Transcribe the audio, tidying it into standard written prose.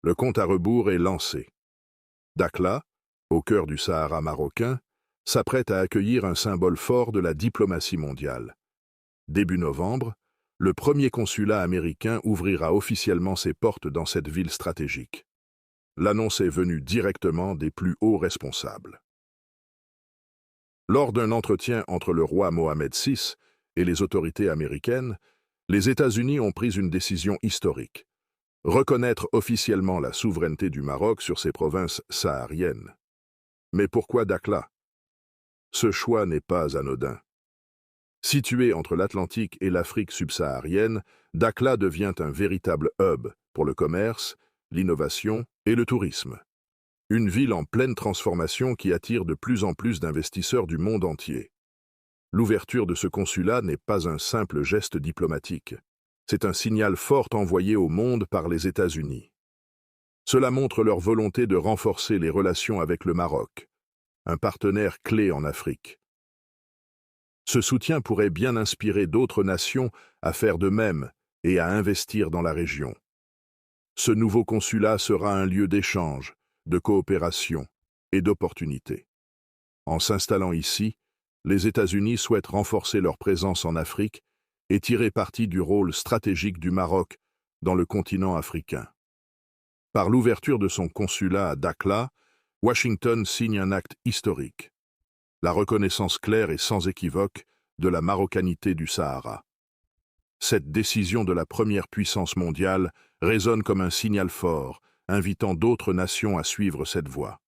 Le compte à rebours est lancé. Dakhla, au cœur du Sahara marocain, s'apprête à accueillir un symbole fort de la diplomatie mondiale. Début novembre, le premier consulat américain ouvrira officiellement ses portes dans cette ville stratégique. L'annonce est venue directement des plus hauts responsables. Lors d'un entretien entre le roi Mohammed VI et les autorités américaines, les États-Unis ont pris une décision historique: reconnaître officiellement la souveraineté du Maroc sur ses provinces sahariennes. Mais pourquoi Dakhla? Ce choix n'est pas anodin. Situé entre l'Atlantique et l'Afrique subsaharienne, Dakhla devient un véritable hub pour le commerce, l'innovation et le tourisme. Une ville en pleine transformation qui attire de plus en plus d'investisseurs du monde entier. L'ouverture de ce consulat n'est pas un simple geste diplomatique. C'est un signal fort envoyé au monde par les États-Unis. Cela montre leur volonté de renforcer les relations avec le Maroc, un partenaire clé en Afrique. Ce soutien pourrait bien inspirer d'autres nations à faire de même et à investir dans la région. Ce nouveau consulat sera un lieu d'échange, de coopération et d'opportunités. En s'installant ici, les États-Unis souhaitent renforcer leur présence en Afrique et tirer parti du rôle stratégique du Maroc dans le continent africain. Par l'ouverture de son consulat à Dakhla, Washington signe un acte historique: la reconnaissance claire et sans équivoque de la marocanité du Sahara. Cette décision de la première puissance mondiale résonne comme un signal fort, invitant d'autres nations à suivre cette voie.